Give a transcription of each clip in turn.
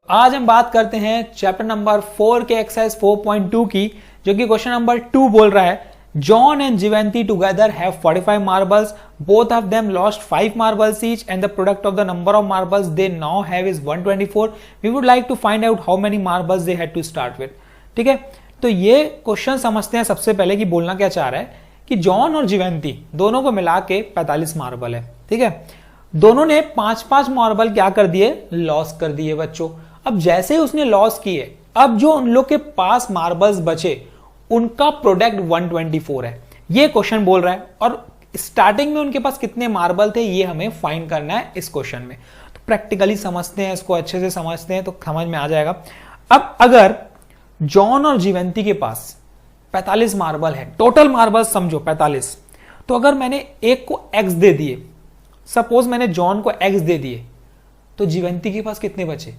आज हम बात करते हैं चैप्टर नंबर 4 के एक्सरसाइज 4.2 की, जो कि क्वेश्चन नंबर 2 बोल रहा है John and Jivanti together have 45 marbles, both of them lost 5 marbles each and the product of the number of marbles they now have is 124. We would like to find out how many marbles they had to start with. ठीक है, तो ये question समझते हैं सबसे पहले कि बोलना क्या चाह रहा है कि जॉन और जिवेंती दोनों को मिला के 45 मार्बल है. ठीक है, दोनों ने 5-5 मार्बल क्या कर दिए, लॉस कर दिए बच्चों. अब जैसे ही उसने लॉस किए, अब जो उन लोग के पास मार्बल्स बचे उनका प्रोडक्ट 124 है, ये क्वेश्चन बोल रहा है. और स्टार्टिंग में उनके पास कितने मार्बल थे ये हमें फाइंड करना है इस क्वेश्चन में. तो प्रैक्टिकली समझते हैं, इसको अच्छे से समझते हैं तो समझ में आ जाएगा. अब अगर जॉन और जिवेंती के पास 45 मार्बल है, टोटल मार्बल समझो 45, तो अगर मैंने एक को एक्स दे दिए, सपोज मैंने जॉन को एक्स दे दिए, तो जिवेंती के पास कितने बचे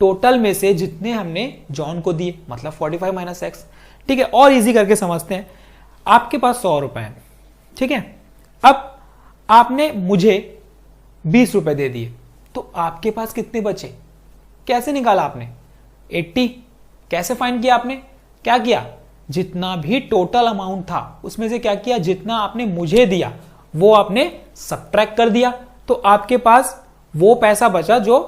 टोटल में से जितने हमने जॉन को दिए, मतलब 45 माइनस एक्स. ठीक है, और इजी करके समझते हैं. आपके पास 100 रुपए हैं. ठीक है, अब आपने मुझे 20 रुपए दे दिए, तो आपके पास कितने बचे, कैसे निकाला आपने, 80. कैसे फाइंड किया आपने, क्या किया, जितना भी टोटल अमाउंट था उसमें से क्या किया, जितना आपने मुझे दिया वो आपने सब्ट्रैक्ट कर दिया, तो आपके पास वो पैसा बचा जो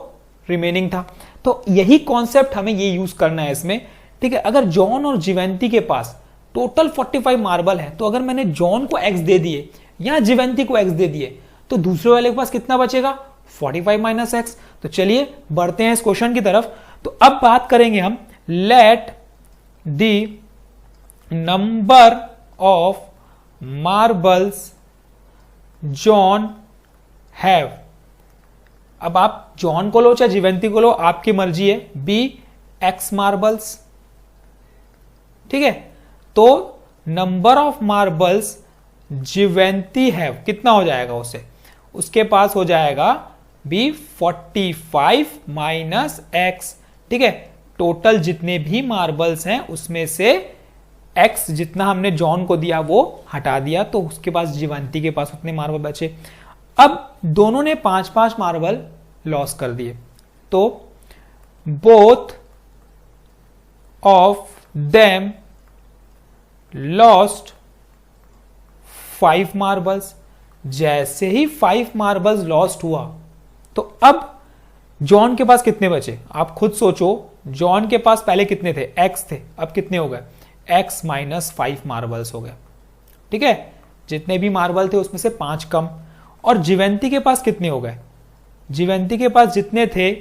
रिमेनिंग था. तो यही कॉन्सेप्ट हमें ये यूज करना है इसमें. ठीक है, अगर जॉन और जिवेंती के पास टोटल 45 मार्बल है, तो अगर मैंने जॉन को एक्स दे दिए या जिवेंती को एक्स दे दिए, तो दूसरे वाले के पास कितना बचेगा, 45 माइनस एक्स. तो चलिए बढ़ते हैं इस क्वेश्चन की तरफ. तो अब बात करेंगे हम, let the number of marbles John have. अब आप जॉन को लो चाहे जिवेंती को लो, आपकी मर्जी है, बी एक्स मार्बल्स. ठीक है, तो नंबर ऑफ मार्बल्स जिवेंती हैव कितना हो जाएगा, उसके पास हो जाएगा बी 45 माइनस एक्स. ठीक है, टोटल जितने भी मार्बल्स हैं उसमें से एक्स जितना हमने जॉन को दिया वो हटा दिया, तो उसके पास जिवेंती के पास उतने मार्बल बचे. अब दोनों ने 5-5 मार्बल लॉस कर दिए, तो both of them lost 5 marbles. जैसे ही 5 मार्बल्स लॉस्ट हुआ, तो अब जॉन के पास कितने बचे, आप खुद सोचो. जॉन के पास पहले कितने थे, एक्स थे, अब कितने हो गए, एक्स माइनस 5 मार्बल्स हो गए. ठीक है, जितने भी मार्बल थे उसमें से 5 कम. और जिवेंती के पास कितने हो गए, जिवेंती के पास जितने थे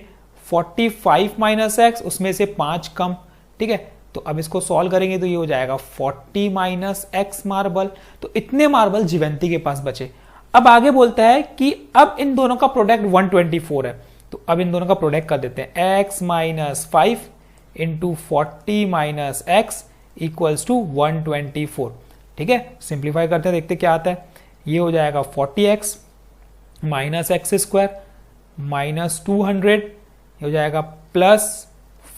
45 माइनस एक्स, उसमें से 5 कम. ठीक है, तो अब इसको सॉल्व करेंगे तो ये हो जाएगा 40 माइनस एक्स मार्बल. तो इतने मार्बल जिवेंती के पास बचे. अब आगे बोलता है कि अब इन दोनों का प्रोडक्ट 124 है, तो अब इन दोनों का प्रोडक्ट कर देते हैं, x minus 5 into 40 minus x equals to 124. ठीक है, सिंप्लीफाई करते हैं, देखते क्या आता है. ये हो जाएगा 40x minus x square minus 200 हो जाएगा plus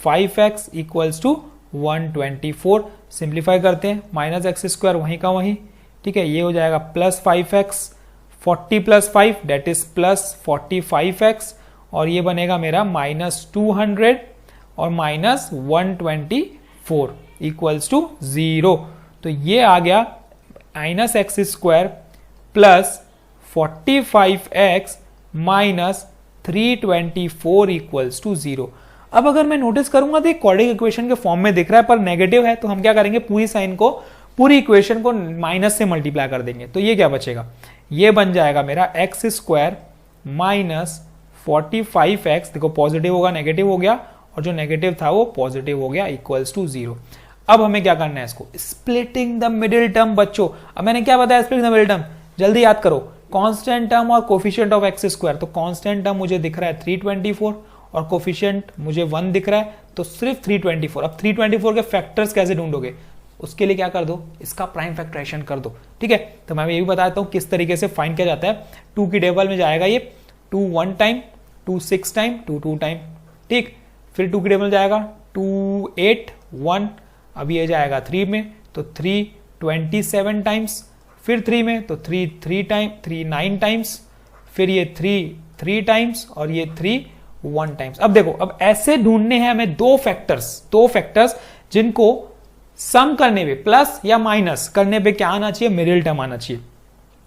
5x equals to 124. Simplify करते हैं, माइनस एक्स स्क्वायर वहीं का वहीं. ठीक है, ये हो जाएगा plus 5x, 40 plus 5 that is plus 45x, और ये बनेगा मेरा माइनस 200 और माइनस 124 इक्वल्स टू 0. तो ये आ गया minus x square plus 45x minus 324 equals to 0. अब अगर मैं नोटिस करूंगा तो क्वाड्रेटिक इक्वेशन के फॉर्म में दिख रहा है पर नेगेटिव है, तो हम क्या करेंगे, पूरी साइन को, पूरी इक्वेशन को माइनस से मल्टीप्लाई कर देंगे. तो ये क्या बचेगा, ये बन जाएगा मेरा एक्स स्क्वायर माइनस 45x, देखो पॉजिटिव होगा नेगेटिव हो गया, और जो नेगेटिव था वो पॉजिटिव हो गया इक्वल्स टू 0. अब हमें क्या करना है, इसको स्प्लिटिंग द मिडिल टर्म. बच्चों अब मैंने क्या बताया, स्प्लिटिंग द मिडिल टर्म, जल्दी याद करो, कांस्टेंट टर्म और कोफिशिएंट ऑफ एक्स स्क्वायर. तो कांस्टेंट टर्म मुझे दिख रहा है 324 और कोफिशिएंट मुझे 1 दिख रहा है, तो सिर्फ 324. अब 324 के फैक्टर्स कैसे ढूंढोगे, उसके लिए क्या कर दो, इसका प्राइम फैक्टराइजेशन कर दो. ठीक है, तो मैं ये भी बताता हूं किस तरीके से फाइंड किया जाता है. 2 की टेबल में जाएगा ये 2 1 टाइम, 2 6 टाइम, 2 2 टाइम. ठीक, फिर 2 की टेबल में जाएगा 2 8 1, अब ये जाएगा 3 में, तो 3 27 टाइम्स, फिर 3 में तो 3 3 टाइम, 3 9 टाइम्स, फिर ये 3 3 टाइम्स और ये 3 1 टाइम्स। अब देखो, अब ऐसे ढूंढने हैं हमें दो फैक्टर्स जिनको सम करने पे, प्लस या माइनस करने पे क्या आना चाहिए, मिडिल टर्म आना चाहिए।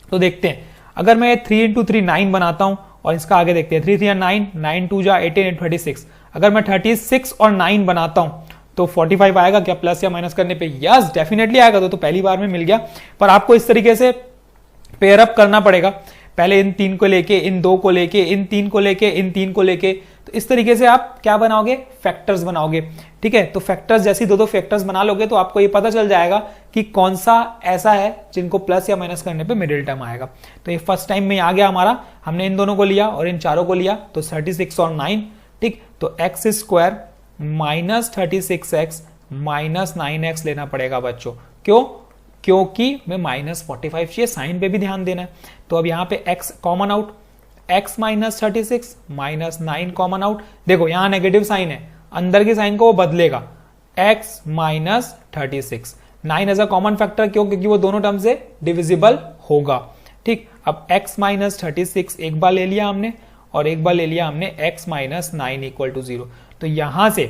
तो देखते हैं, अगर मैं 3 इंटू 3 9 बनाता हूं और इसका आगे देखते हैं, 3 3 9, 9 2 जा 18, 8 36। अगर मैं 36 और 9 बनाता हूं तो 45 आएगा क्या प्लस या माइनस करने पे? यस, डेफिनेटली आएगा। तो पहली बार में मिल गया, पर आपको इस तरीके से पेयर अप करना पड़ेगा। पहले इन 3 को लेके, इन 2 को लेके, इन 3 को लेके, इन 3 को लेके, तो इस तरीके से आप क्या बनाओगे, फैक्टर्स बनाओगे। ठीक है, तो फैक्टर्स जैसी दो फैक्टर्स बना लोगे तो आपको ये पता चल जाएगा कि कौन सा ऐसा है जिनको प्लस या माइनस करने पे मिडिल टर्म आएगा। तो ये फर्स्ट टाइम में आ गया हमारा, हमने इन दोनों को लिया और इन चारों को लिया, तो 36 और 9। ठीक, तो x square minus 36x minus 9x लेना पड़ेगा बच्चों। क्यों? क्योंकि मैं माइनस 45 चाहिए, साइन पे भी ध्यान देना है। तो अब यहां पे x common out, x minus 36 minus 9 common out. देखो यहां नेगेटिव साइन है, अंदर की साइन को वो बदलेगा, x minus 36। 9 as a common factor, क्यों? क्योंकि वो दोनों टर्म से डिविजिबल होगा। ठीक, अब x माइनस 36 एक बार ले लिया हमने और एक बार ले लिया हमने x माइनस 9 इक्वल टू 0। तो यहां से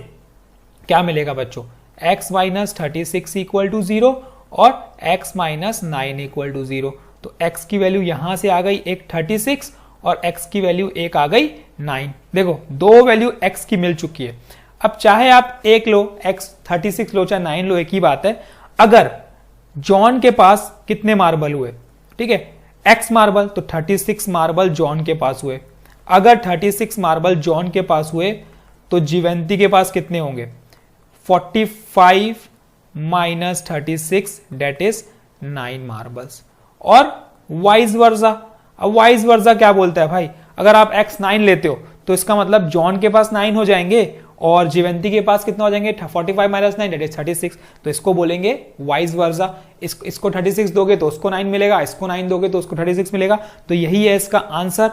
क्या मिलेगा बच्चों, x माइनस 36 इक्वल टू 0 और x माइनस 9 इक्वल टू 0। तो x की वैल्यू यहां से आ गई एक 36 और x की वैल्यू एक आ गई 9। देखो दो वैल्यू x की मिल चुकी है। अब चाहे आप एक लो, x 36 लो चाहे 9 लो, एक ही बात है। अगर जॉन के पास कितने मार्बल हुए, ठीक है, x मार्बल, तो 36 मार्बल जॉन के पास हुए। अगर 36 मार्बल जॉन के पास हुए तो जीवंती के पास कितने होंगे, 45 माइनस 36 डेट इज 9 मार्बल्स। और वाइस वर्सा, अब वाइस वर्सा क्या बोलता है भाई, अगर आप x 9 लेते हो तो इसका मतलब जॉन के पास 9 हो जाएंगे और जीवंती के पास कितना हो जाएंगे, 45 माइनस 9 डेट इज 36। तो इसको बोलेंगे वाइस वर्सा। इसको 36 दोगे तो उसको 9 मिलेगा, इसको 9 दोगे तो उसको 36 मिलेगा। तो यही है इसका आंसर।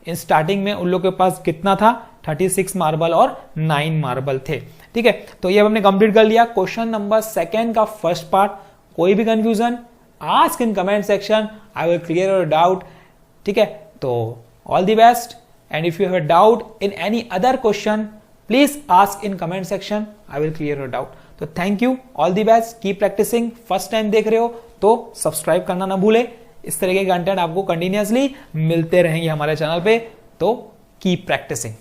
स्टार्टिंग में उन लोगों के पास कितना था, 36 मार्बल और 9 मार्बल थे। ठीक है, तो ये हमने कंप्लीट कर लिया क्वेश्चन नंबर 2 का फर्स्ट पार्ट। कोई भी confusion ask in comment section, I will clear your doubt. ठीक है, तो all the best, and if you have doubt in any other question please ask in comment section, I will clear your doubt. तो thank you, all the best, keep practicing. First time देख रहे हो तो subscribe करना ना भूले। इस तरह के कंटेंट आपको कंटिन्यूअसली मिलते रहेंगे हमारे चैनल पे, तो कीप प्रैक्टिसिंग।